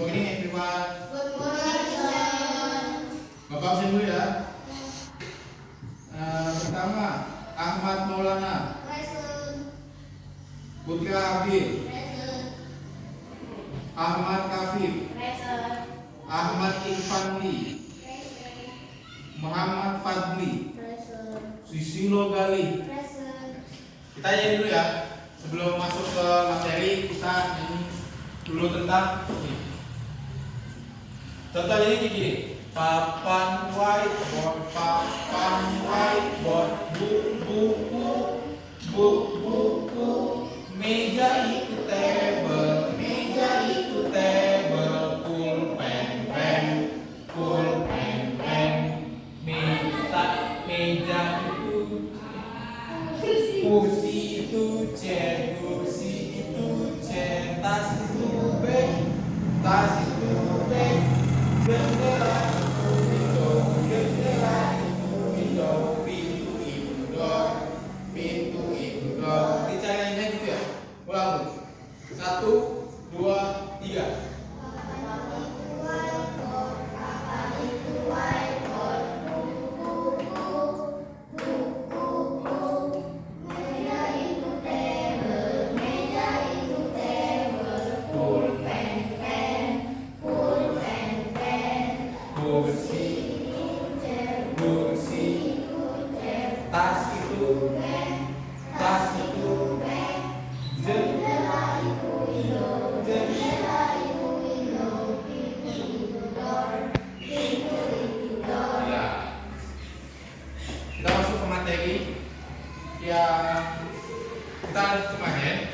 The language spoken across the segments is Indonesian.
morning everyone. Good morning, sir. Bapak absen dulu ya. Pertama, Ahmad Maulana, Present. Putra Abil, Present. Ahmad Kafif, Present. Ahmad Irfanli, Present. Muhammad Fadli, Present. Susilo Gali. Present. Kita nyanyi dulu ya. Sebelum masuk ke materi, kita nyanyi dulu tentang ini. Contohnya ini gini. Papan whiteboard, buku, meja itu table, pulpen, meja itu kursi itu chair, tas itu bag, jendela itu window, pintu itu door. Dicaranya gitu ya. Ulang. 1, 2, 3. Kursi, tas itu, jendela itu ya. Kita masuk ke materi yang kita lanjut kemarin.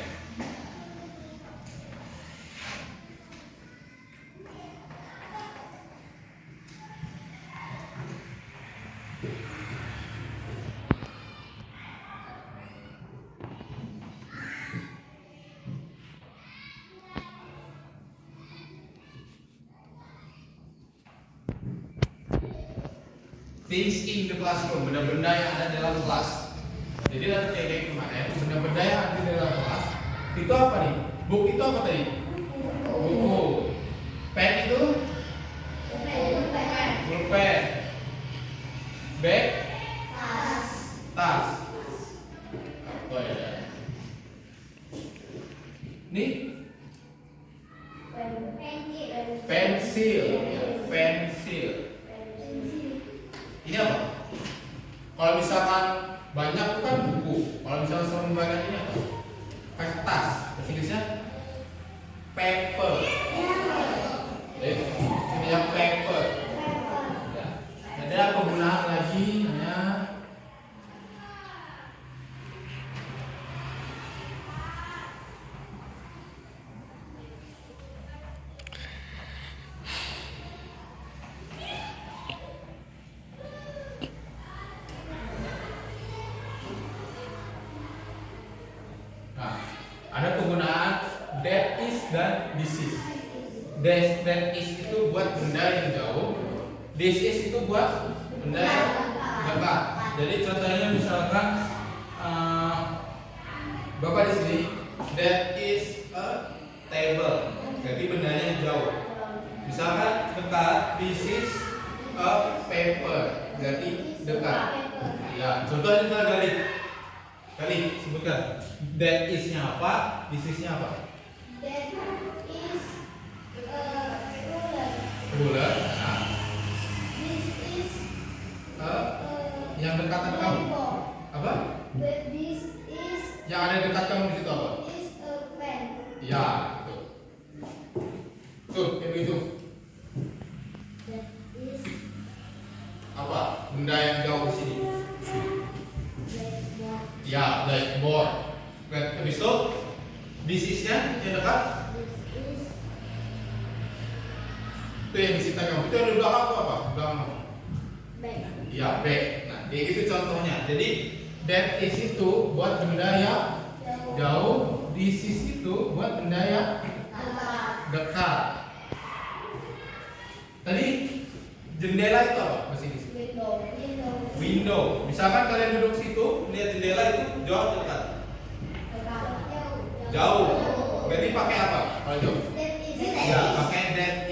Things in the classroom, benda-benda yang ada dalam kelas. Jadi nanti kayak kemarin, benda-benda yang ada di dalam kelas itu apa nih? Book itu apa tadi? Buku. Pen itu? Pulpen. Bag? Tas. Oh ya. Nih? Pensil. Ya, pensil. Ini apa? Kalau misalkan banyak itu kan buku. Kalau misalkan sering banyak ini apa? Kertas. Bahasa Inggrisnya paper. Ini yang paper. Ya. Ada penggunaan lagi namanya ada penggunaan that is dan this is. That is itu buat benda yang jauh, this is itu buat benda yang dekat. Jadi contohnya misalkan Bapak di sini, that is a table, jadi bendanya yang jauh. Misalkan dekat, this is a paper, jadi dekat. Ya, contohnya misalnya Kali sebutkan. That is-nya apa? This is-nya apa? That is ruler. Ruler. Nah. This is Yang dekat dengan kamu. Apa? This is Yang ada dekat kamu di situ apa? is a pen. Ya, itu. Tuh, kayak begitu. That is Apa? Benda yang jauh di sini. blackboard. Ya, blackboard. Habis itu, this is-nya yang dekat. This is Itu yang di situ kamu. Itu yang di belakang itu apa? Belakang apa? bag. Ya, bag. Nah, kayak gitu contohnya. Jadi, that is itu buat benda yang jauh, this is itu buat benda yang dekat. Tadi jendela itu apa bahasa Inggris? Window. Misalkan kalian duduk situ, lihat jendela itu jauh atau dekat? Jauh. Berarti pakai apa kalau jauh? Ya, pakai that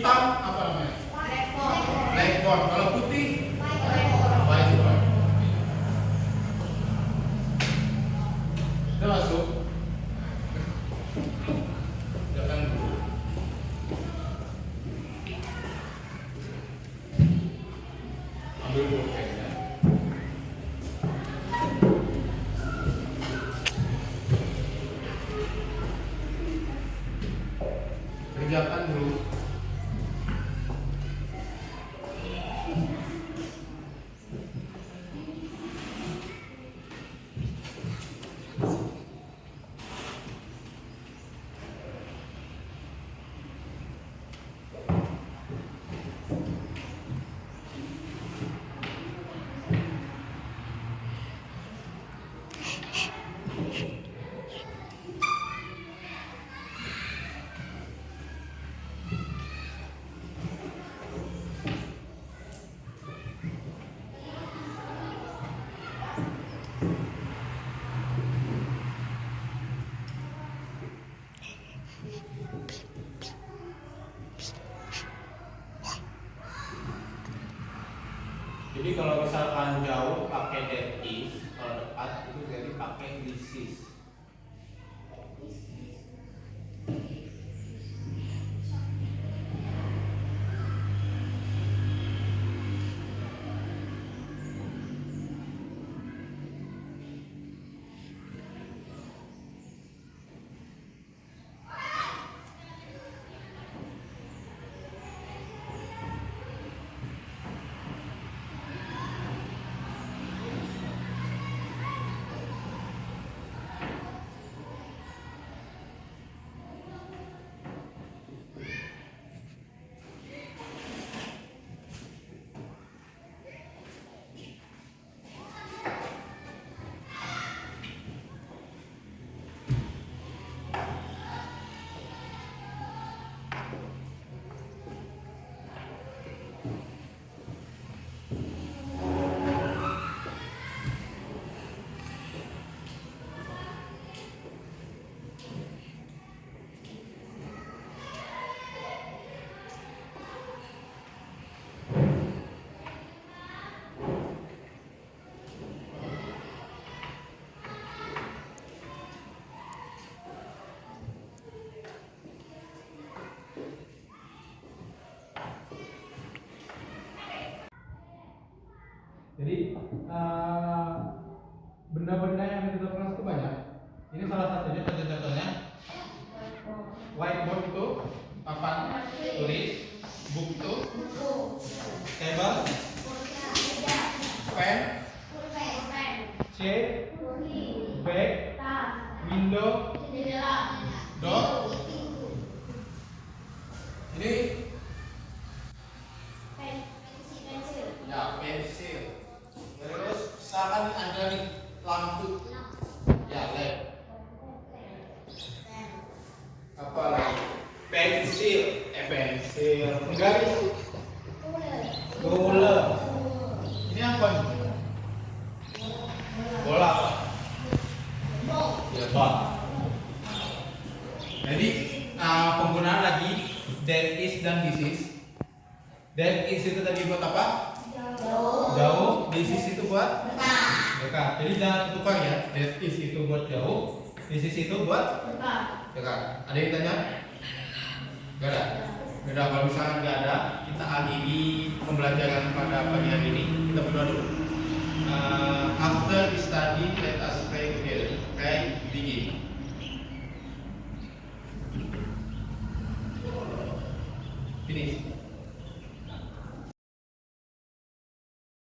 hitam apa namanya? Blackboard. Kalau putih whiteboard. Udah masuk. Udah kan dulu. Ambil pulpennya. Kerjakan dulu. Jadi kalau misalkan jauh pakai that is, kalau dekat itu jadi pakai this is. Jadi benda-benda yang ada di dalam kelas itu banyak. Ini salah satunya, contoh-contohnya whiteboard itu papan tulis, book itu table, pen, chair, bag, window, door. Ini ya pensil. Terus misalkan ada nih lampu, ya led. Apa lagi? Pensil, pensil. Enggak itu. Ruler. Ini apa nih? Bola apa? Ya ball. Jadi penggunaan lagi that is dan this is. That is itu tadi buat apa? Jauh. This is itu buat dekat. Jadi jangan tukar ya. That is itu buat jauh. This is itu buat dekat. Ada yang tanya? Gak ada. Gak ada. Kalau misalkan gak ada, kita akhiri pembelajaran pada pagi hari ini. Kita berdoa dulu. After we study, let us pray together. Okay, begin.